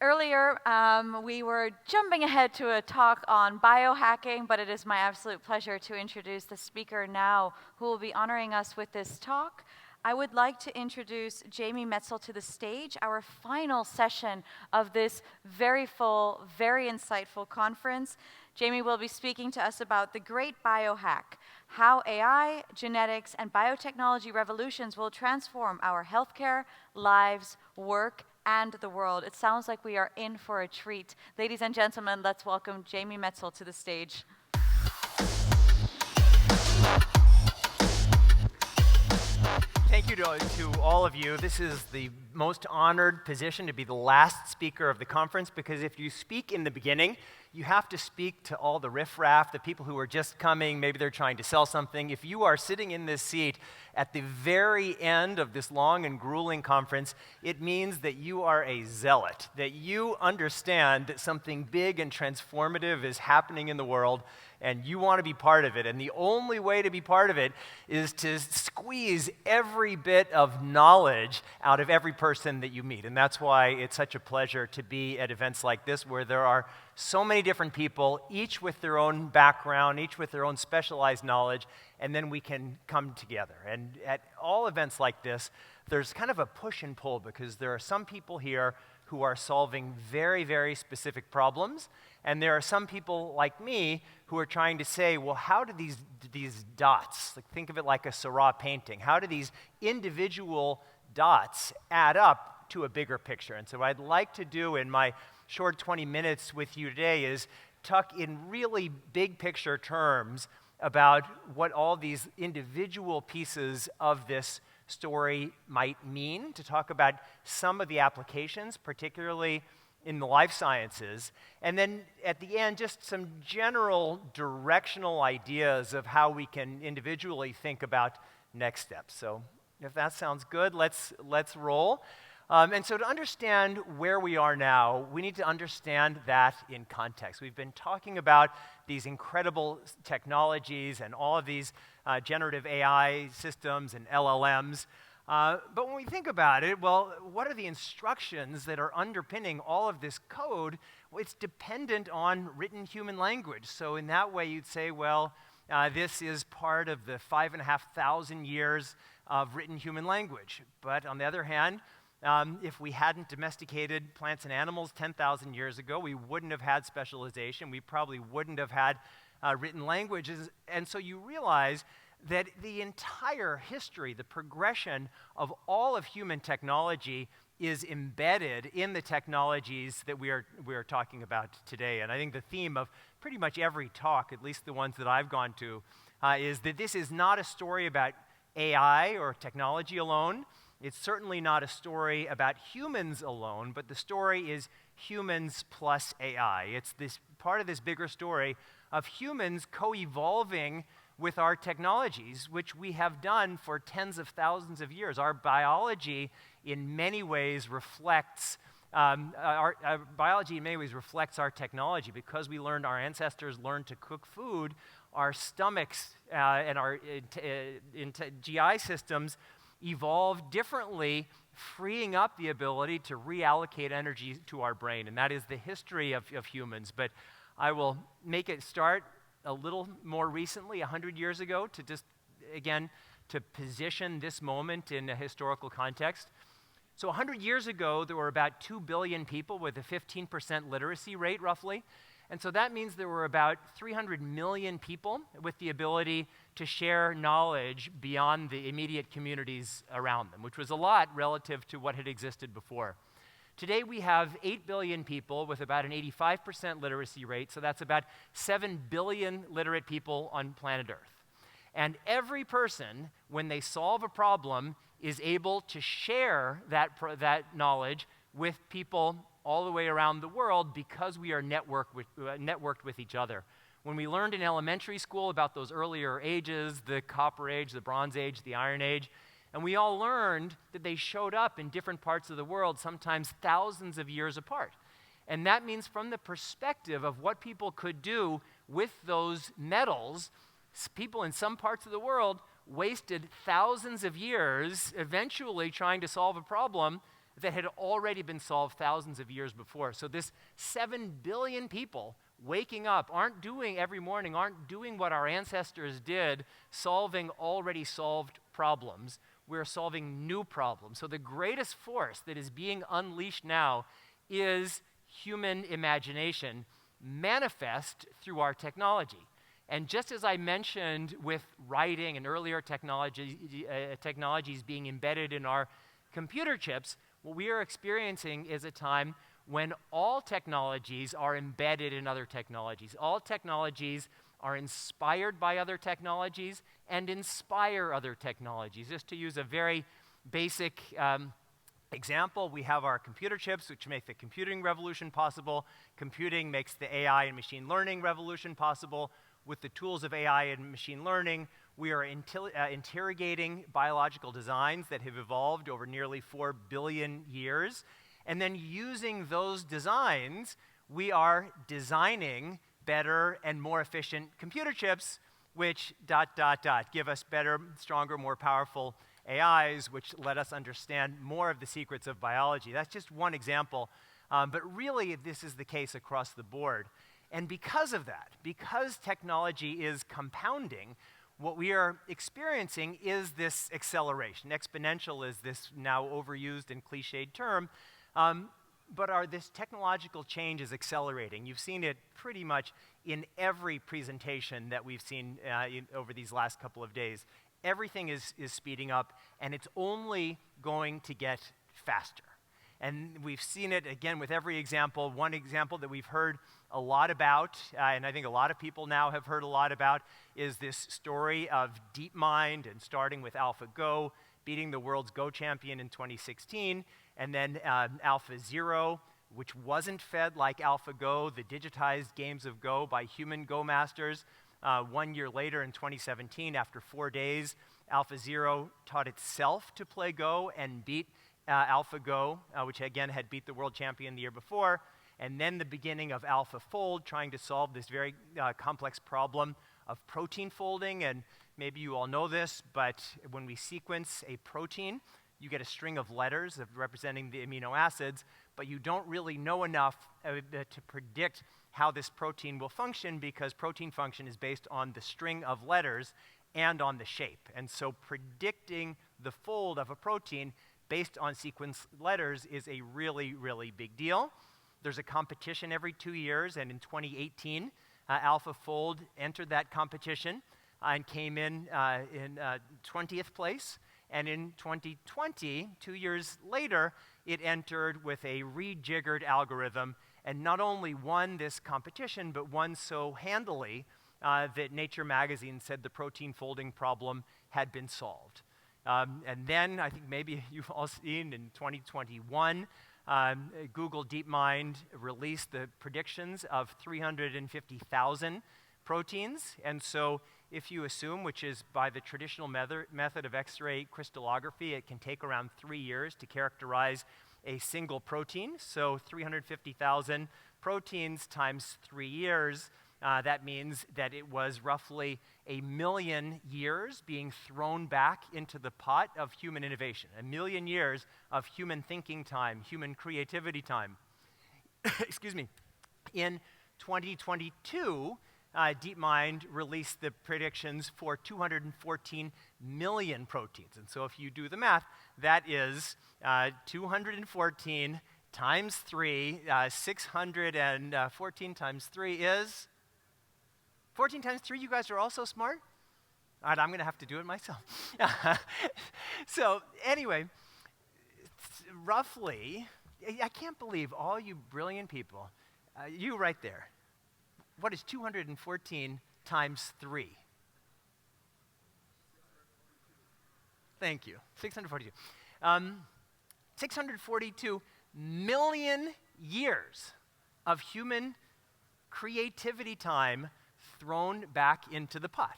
Earlier, we were jumping ahead to a talk on biohacking, but it is my absolute pleasure to introduce the speaker now who will be honoring us with this talk. I would like to introduce Jamie Metzl to the stage, our final session of this very full, very insightful conference. Jamie will be speaking to us about the great biohack, how AI, genetics, and biotechnology revolutions will transform our healthcare, lives, work, and the world. It sounds like we are in for a treat. Ladies and gentlemen, let's welcome Jamie Metzl to the stage. Thank you to all of you. This is the most honored position to be the last speaker of the conference, because if you speak in the beginning, you have to speak to all the riffraff, the people who are just coming, maybe they're trying to sell something. If you are sitting in this seat at the very end of this long and grueling conference, it means that you are a zealot, that you understand that something big and transformative is happening in the world, and you want to be part of it. And the only way to be part of it is to squeeze every bit of knowledge out of every person that you meet. And that's why it's such a pleasure to be at events like this, where there are so many different people, each with their own background, each with their own specialized knowledge, and then we can come together. And at all events like this, there's kind of a push and pull, because there are some people here who are solving very, very specific problems, and there are some people like me who are trying to say, well, how do these dots, like think of it like a Seurat painting, how do these individual dots add up to a bigger picture? And so what I'd like to do in my short 20 minutes with you today is talk in really big picture terms about what all these individual pieces of this story might mean, to talk about some of the applications, particularly in the life sciences, and then at the end, just some general directional ideas of how we can individually think about next steps. So if that sounds good, let's roll. And so to understand where we are now, we need to understand that in context. We've been talking about these incredible technologies and all of these generative AI systems and LLMs. But when we think about it, well, what are the instructions that are underpinning all of this code? Well, it's dependent on written human language. So in that way, you'd say, well, this is part of the 5,500 years of written human language. But on the other hand, if we hadn't domesticated plants and animals 10,000 years ago, we wouldn't have had specialization. We probably wouldn't have had written languages. And so you realize that the entire history, the progression of all of human technology is embedded in the technologies that we are talking about today. And I think the theme of pretty much every talk, at least the ones that I've gone to, is that this is not a story about AI or technology alone. It's certainly not a story about humans alone, but the story is humans plus AI. It's this part of this bigger story of humans co-evolving with our technologies, which we have done for tens of thousands of years. Our biology in many ways reflects our technology. Because our ancestors learned to cook food, our stomachs and our GI systems evolved differently, freeing up the ability to reallocate energy to our brain. And that is the history of humans. But I will make it start a little more recently, 100 years ago, to just, again, to position this moment in a historical context. So 100 years ago, there were about 2 billion people with a 15% literacy rate, roughly. And so that means there were about 300 million people with the ability to share knowledge beyond the immediate communities around them, which was a lot relative to what had existed before. Today we have 8 billion people with about an 85% literacy rate, so that's about 7 billion literate people on planet Earth. And every person, when they solve a problem, is able to share that knowledge with people all the way around the world, because we are networked with each other. When we learned in elementary school about those earlier ages, the Copper Age, the Bronze Age, the Iron Age, and we all learned that they showed up in different parts of the world, sometimes thousands of years apart. And that means from the perspective of what people could do with those metals, people in some parts of the world wasted thousands of years eventually trying to solve a problem that had already been solved thousands of years before. So this 7 billion people waking up aren't doing every morning, aren't doing what our ancestors did, solving already solved problems. We're solving new problems. So the greatest force that is being unleashed now is human imagination, manifest through our technology. And just as I mentioned with writing and earlier technologies being embedded in our computer chips, what we are experiencing is a time when all technologies are embedded in other technologies. All technologies are inspired by other technologies and inspire other technologies. Just to use a very basic example, we have our computer chips, which make the computing revolution possible. Computing makes the AI and machine learning revolution possible. With the tools of AI and machine learning, we are interrogating biological designs that have evolved over nearly 4 billion years. And then using those designs, we are designing better and more efficient computer chips, which ... give us better, stronger, more powerful AIs, which let us understand more of the secrets of biology. That's just one example, but really this is the case across the board. And because of that, because technology is compounding, what we are experiencing is this acceleration. Exponential is this now overused and cliched term, but this technological change is accelerating. You've seen it pretty much in every presentation that we've seen over these last couple of days. Everything is speeding up, and it's only going to get faster. And we've seen it, again, with every example. One example that we've heard a lot about, and I think a lot of people now have heard a lot about, is this story of DeepMind, and starting with AlphaGo, beating the world's Go champion in 2016, and then AlphaZero, which wasn't fed like AlphaGo, the digitized games of Go by human Go masters. 1 year later, in 2017, after 4 days, AlphaZero taught itself to play Go and beat AlphaGo, which again had beat the world champion the year before, and then the beginning of AlphaFold, trying to solve this very complex problem of protein folding. And maybe you all know this, but when we sequence a protein, you get a string of letters representing the amino acids, but you don't really know enough to predict how this protein will function, because protein function is based on the string of letters and on the shape. And so predicting the fold of a protein based on sequence letters is a really, really big deal. There's a competition every 2 years, and in 2018, AlphaFold entered that competition and came in 20th place. And in 2020, 2 years later, it entered with a rejiggered algorithm and not only won this competition, but won so handily that Nature magazine said the protein folding problem had been solved. And then, I think maybe you've all seen in 2021, Google DeepMind released the predictions of 350,000 proteins. And so if you assume, which is by the traditional method of X-ray crystallography, it can take around 3 years to characterize a single protein. So 350,000 proteins times 3 years, that means that it was roughly 1 million years being thrown back into the pot of human innovation. 1 million years of human thinking time, human creativity time. Excuse me. In 2022, DeepMind released the predictions for 214 million proteins. And so if you do the math, that is 214 times 3, 614 times 3 is 14 times 3. You guys are all so smart. All right, I'm going to have to do it myself. So anyway, roughly, I can't believe all you brilliant people, you right there. What is 214 times 3? Thank you. 642. 642 million years of human creativity time thrown back into the pot.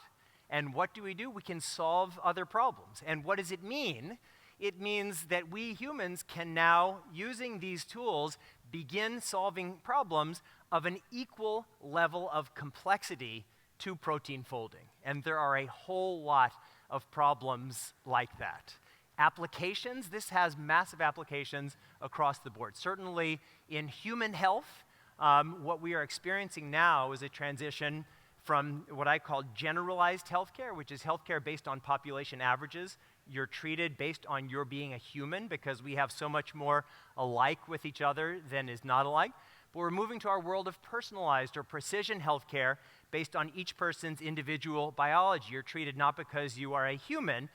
And what do? We can solve other problems. And what does it mean? It means that we humans can now, using these tools, begin solving problems of an equal level of complexity to protein folding. And there are a whole lot of problems like that. Applications, this has massive applications across the board. Certainly in human health, what we are experiencing now is a transition from what I call generalized healthcare, which is healthcare based on population averages. You're treated based on your being a human because we have so much more alike with each other than is not alike. But we're moving to our world of personalized or precision healthcare based on each person's individual biology. You're treated not because you are a human,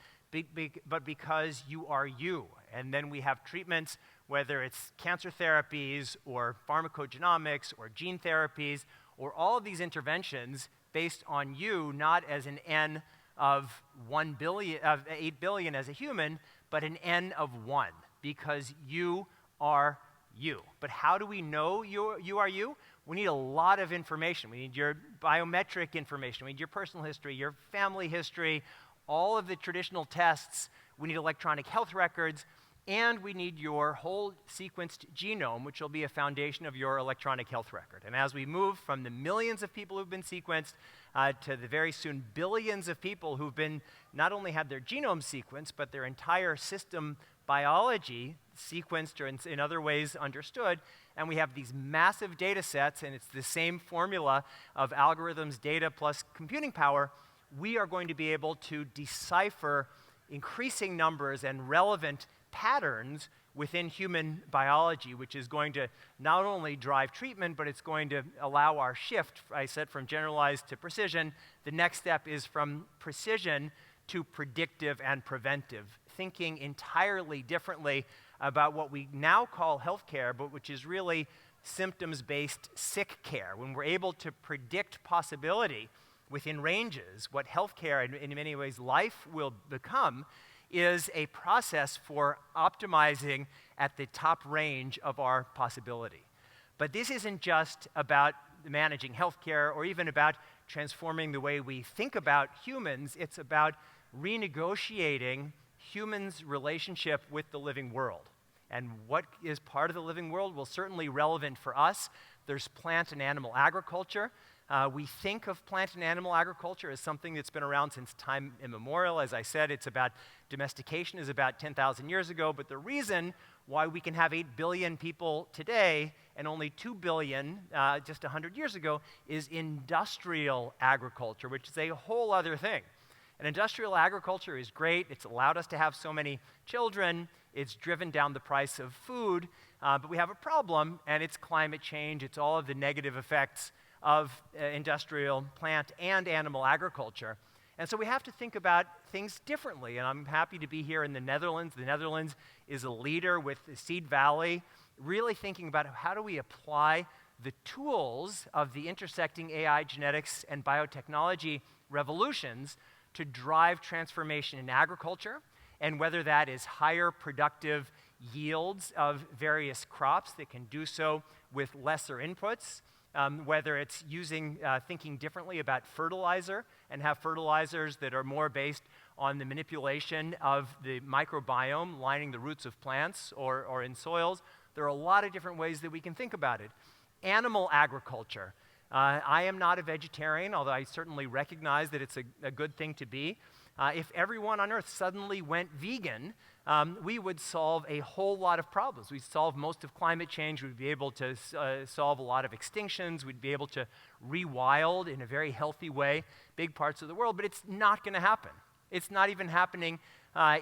but because you are you. And then we have treatments, whether it's cancer therapies or pharmacogenomics or gene therapies, or all of these interventions based on you, not as an N of 8 billion as a human, but an N of 1, because you are you. But how do we know you are you? We need a lot of information. We need your biometric information. We need your personal history, your family history, all of the traditional tests. We need electronic health records, and we need your whole sequenced genome, which will be a foundation of your electronic health record. And as we move from the millions of people who've been sequenced to the very soon billions of people who've been not only had their genome sequenced, but their entire system biology sequenced or in other ways understood, and we have these massive data sets, and it's the same formula of algorithms, data plus computing power, we are going to be able to decipher increasing numbers and relevant patterns within human biology, which is going to not only drive treatment, but it's going to allow our shift, I said, from generalized to precision. The next step is from precision to predictive and preventive, thinking entirely differently about what we now call healthcare, but which is really symptoms-based sick care. When we're able to predict possibility within ranges, what healthcare, and in many ways life will become, is a process for optimizing at the top range of our possibility. But this isn't just about managing healthcare or even about transforming the way we think about humans. It's about renegotiating humans' relationship with the living world. And what is part of the living world? Well, certainly relevant for us. There's plant and animal agriculture. We think of plant and animal agriculture as something that's been around since time immemorial. As I said, it's about domestication is about 10,000 years ago, but the reason why we can have 8 billion people today and only 2 billion just 100 years ago is industrial agriculture, which is a whole other thing. And industrial agriculture is great. It's allowed us to have so many children. It's driven down the price of food, but we have a problem, and it's climate change. It's all of the negative effects of industrial plant and animal agriculture. And so we have to think about things differently, and I'm happy to be here in the Netherlands. The Netherlands is a leader with the Seed Valley, really thinking about how do we apply the tools of the intersecting AI, genetics, and biotechnology revolutions to drive transformation in agriculture, and whether that is higher productive yields of various crops that can do so with lesser inputs, whether it's thinking differently about fertilizer and have fertilizers that are more based on the manipulation of the microbiome lining the roots of plants or in soils. There are a lot of different ways that we can think about it. Animal agriculture. I am not a vegetarian, although I certainly recognize that it's a good thing to be. If everyone on Earth suddenly went vegan, we would solve a whole lot of problems. We'd solve most of climate change. We'd be able to solve a lot of extinctions. We'd be able to rewild in a very healthy way big parts of the world, but it's not going to happen. It's not even happening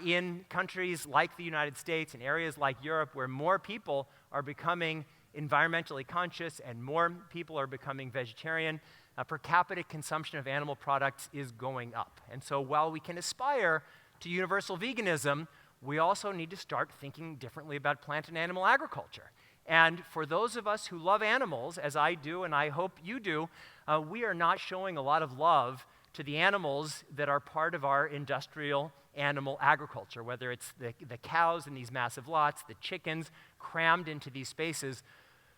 in countries like the United States and areas like Europe, where more people are becoming environmentally conscious and more people are becoming vegetarian. Per capita consumption of animal products is going up. And so while we can aspire to universal veganism, we also need to start thinking differently about plant and animal agriculture. And for those of us who love animals, as I do and I hope you do, we are not showing a lot of love to the animals that are part of our industrial animal agriculture, whether it's the cows in these massive lots, the chickens crammed into these spaces.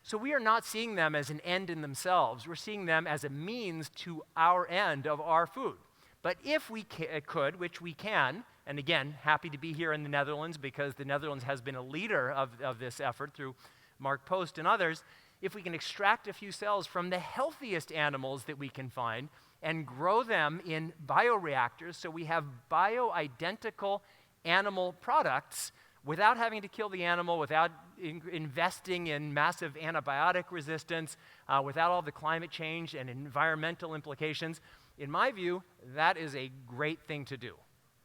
So we are not seeing them as an end in themselves. We're seeing them as a means to our end of our food. But if we could, which we can, and again, happy to be here in the Netherlands because the Netherlands has been a leader of this effort through Mark Post and others, if we can extract a few cells from the healthiest animals that we can find and grow them in bioreactors so we have bioidentical animal products without having to kill the animal, without investing in massive antibiotic resistance, without all the climate change and environmental implications. In my view, that is a great thing to do.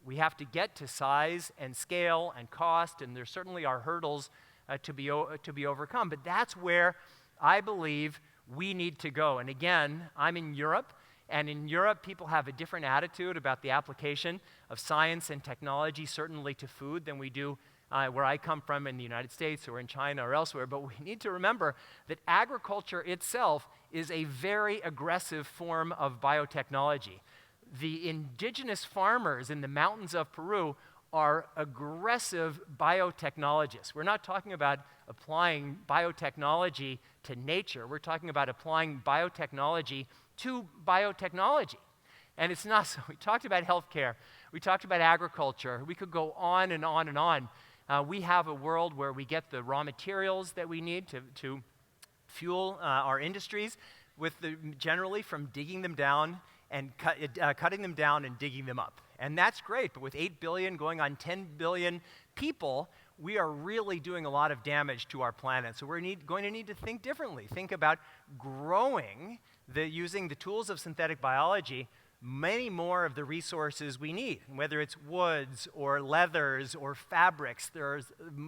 We have to get to size and scale and cost, and there certainly are hurdles to be overcome. But that's where I believe we need to go. And again, I'm in Europe, and in Europe, people have a different attitude about the application of science and technology, certainly to food, than we do where I come from in the United States or in China or elsewhere. But we need to remember that agriculture itself is a very aggressive form of biotechnology. The indigenous farmers in the mountains of Peru are aggressive biotechnologists. We're not talking about applying biotechnology to nature. We're talking about applying biotechnology to biotechnology. And it's not so. We talked about healthcare. We talked about agriculture. We could go on and on and on. We have a world where we get the raw materials that we need to fuel our industries, generally from digging them down and cutting them down and digging them up. And that's great, but with 8 billion going on 10 billion people, we are really doing a lot of damage to our planet. So we're going to need to think differently. Think about growing, using the tools of synthetic biology, many more of the resources we need, whether it's woods or leathers or fabrics.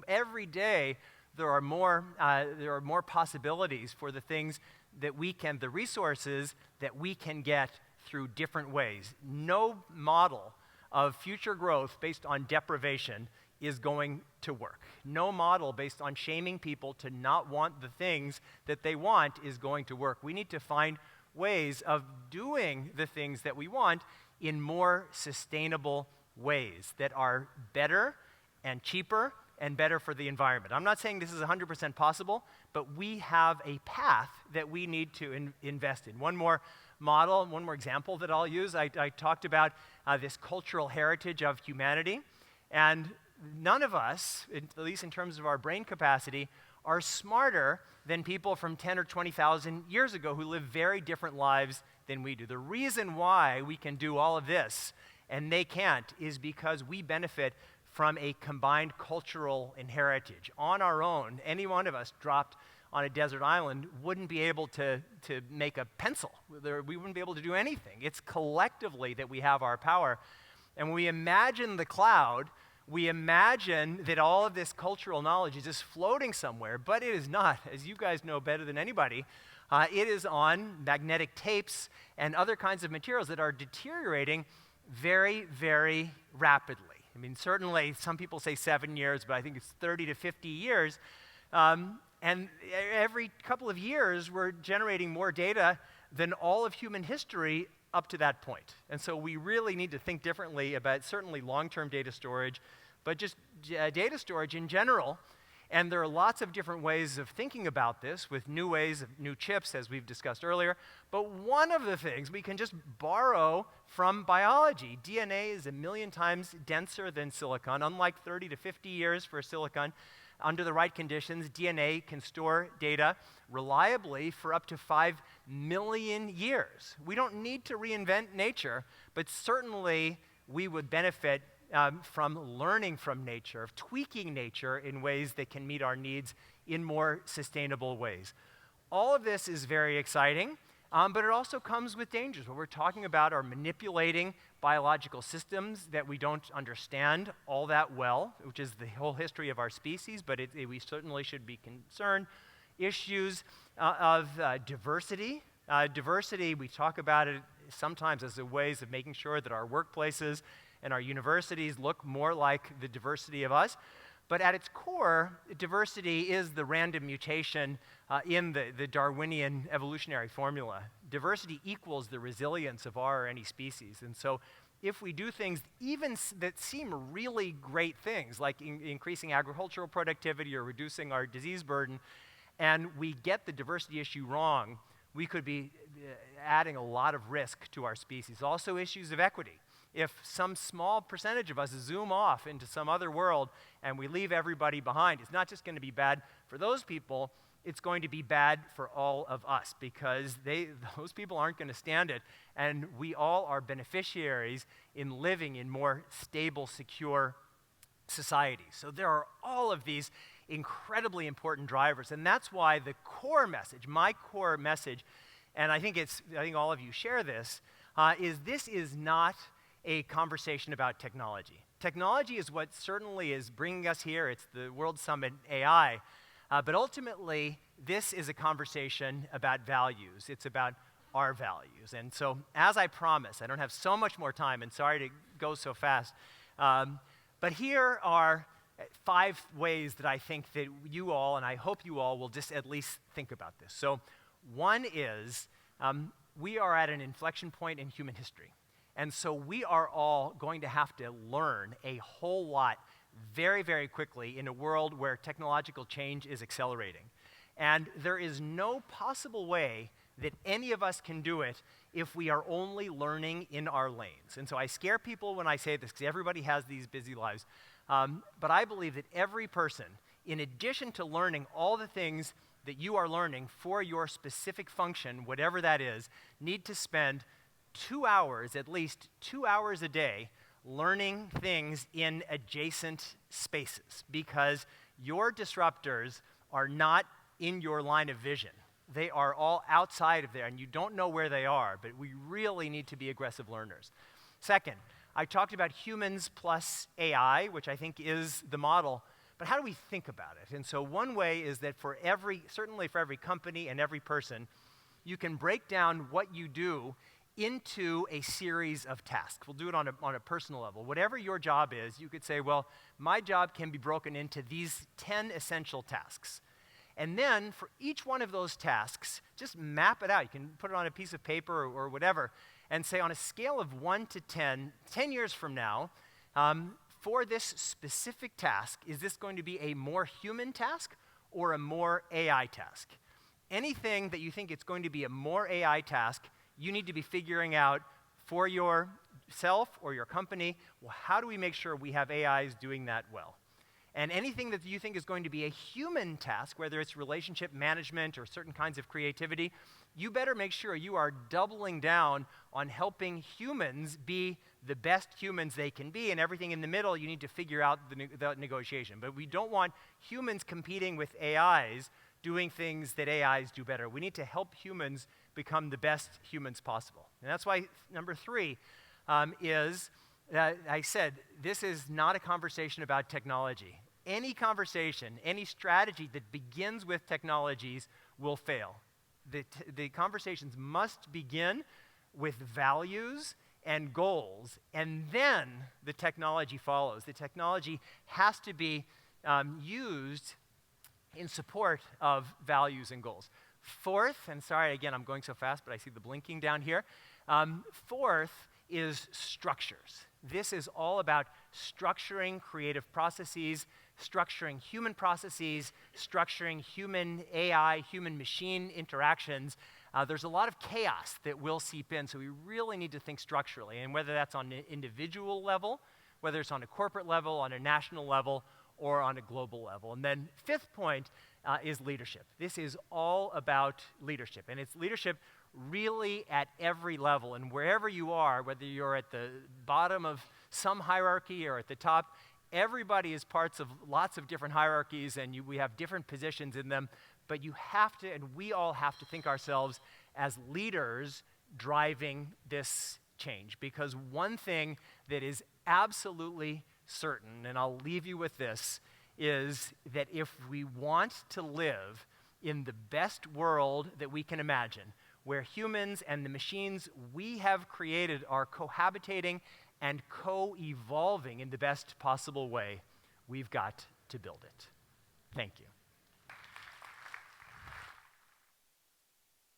Every day there are more possibilities for the things that the resources that we can get through different ways. No model of future growth based on deprivation is going to work. No model based on shaming people to not want the things that they want is going to work. We need to find ways of doing the things that we want in more sustainable ways that are better and cheaper and better for the environment. I'm not saying this is 100% possible, but we have a path that we need to invest in. One more model, one more example that I'll use. I talked about this cultural heritage of humanity, and none of us, at least in terms of our brain capacity, are smarter than people from 10 or 20,000 years ago who live very different lives than we do. The reason why we can do all of this and they can't is because we benefit from a combined cultural heritage. On our own, any one of us dropped on a desert island wouldn't be able to make a pencil. We wouldn't be able to do anything. It's collectively that we have our power. And when we imagine the cloud, we imagine that all of this cultural knowledge is just floating somewhere, but it is not. As you guys know better than anybody, it is on magnetic tapes and other kinds of materials that are deteriorating very, very rapidly. I mean, certainly some people say 7 years, but I think it's 30 to 50 years. And every couple of years, we're generating more data than all of human history up to that point. And so we really need to think differently about certainly long-term data storage, but just data storage in general. And there are lots of different ways of thinking about this with new ways of new chips, as we've discussed earlier. But one of the things we can just borrow from biology. DNA is 1 million times denser than silicon. Unlike 30 to 50 years for silicon, under the right conditions, DNA can store data reliably for up to 5 million years. We don't need to reinvent nature, but certainly we would benefit from learning from nature, of tweaking nature in ways that can meet our needs in more sustainable ways. All of this is very exciting, but it also comes with dangers. What we're talking about are manipulating biological systems that we don't understand all that well, which is the whole history of our species, but we certainly should be concerned. Issues of diversity. Diversity, we talk about it sometimes as a ways of making sure that our workplaces and our universities look more like the diversity of us. But at its core, diversity is the random mutation in the Darwinian evolutionary formula. Diversity equals the resilience of our or any species. And so if we do things even that seem really great things, like increasing agricultural productivity or reducing our disease burden, and we get the diversity issue wrong, we could be adding a lot of risk to our species. Also issues of equity. If some small percentage of us zoom off into some other world and we leave everybody behind, it's not just going to be bad for those people, it's going to be bad for all of us because those people aren't going to stand it. And we all are beneficiaries in living in more stable, secure society. So there are all of these incredibly important drivers, and that's why the core message, my core message, and I think all of you share this, this is not a conversation about technology. Technology is what certainly is bringing us here. It's the World Summit AI. But ultimately, this is a conversation about values. It's about our values. And so, as I promised, I don't have so much more time, and sorry to go so fast, but here are 5 ways that I think that you all, and I hope you all, will just at least think about this. So, one is we are at an inflection point in human history. And so we are all going to have to learn a whole lot very, very quickly in a world where technological change is accelerating. And there is no possible way that any of us can do it if we are only learning in our lanes. And so I scare people when I say this, because everybody has these busy lives. But I believe that every person, in addition to learning all the things that you are learning for your specific function, whatever that is, need to spend 2 hours, at least 2 hours a day, learning things in adjacent spaces, because your disruptors are not in your line of vision. They are all outside of there, and you don't know where they are, but we really need to be aggressive learners. Second, I talked about humans plus AI, which I think is the model, but how do we think about it? And so one way is that certainly for every company and every person, you can break down what you do into a series of tasks. We'll do it on a personal level. Whatever your job is, you could say, well, my job can be broken into these 10 essential tasks. And then for each one of those tasks, just map it out. You can put it on a piece of paper or whatever, and say on a scale of 1 to 10, 10 years from now, for this specific task, is this going to be a more human task or a more AI task? Anything that you think it's going to be a more AI task, you need to be figuring out for yourself or your company, well, how do we make sure we have AIs doing that well? And anything that you think is going to be a human task, whether it's relationship management or certain kinds of creativity, you better make sure you are doubling down on helping humans be the best humans they can be, and everything in the middle, you need to figure out the negotiation. But we don't want humans competing with AIs doing things that AIs do better. We need to help humans become the best humans possible. And that's why number 3 is, I said, this is not a conversation about technology. Any conversation, any strategy that begins with technologies will fail. The conversations must begin with values and goals, and then the technology follows. The technology has to be used in support of values and goals. Fourth, and sorry, again, I'm going so fast, but I see the blinking down here. Fourth is structures. This is all about structuring creative processes, structuring human processes, structuring human AI, human-machine interactions. There's a lot of chaos that will seep in, so we really need to think structurally, and whether that's on an individual level, whether it's on a corporate level, on a national level, or on a global level. And then fifth point is leadership. This is all about leadership, and it's leadership really at every level, and wherever you are, whether you're at the bottom of some hierarchy or at the top, everybody is parts of lots of different hierarchies, and we have different positions in them, but you have to, and we all have to think ourselves as leaders driving this change, because one thing that is absolutely certain, and I'll leave you with this, is that if we want to live in the best world that we can imagine, where humans and the machines we have created are cohabitating and co-evolving in the best possible way, we've got to build it. Thank you.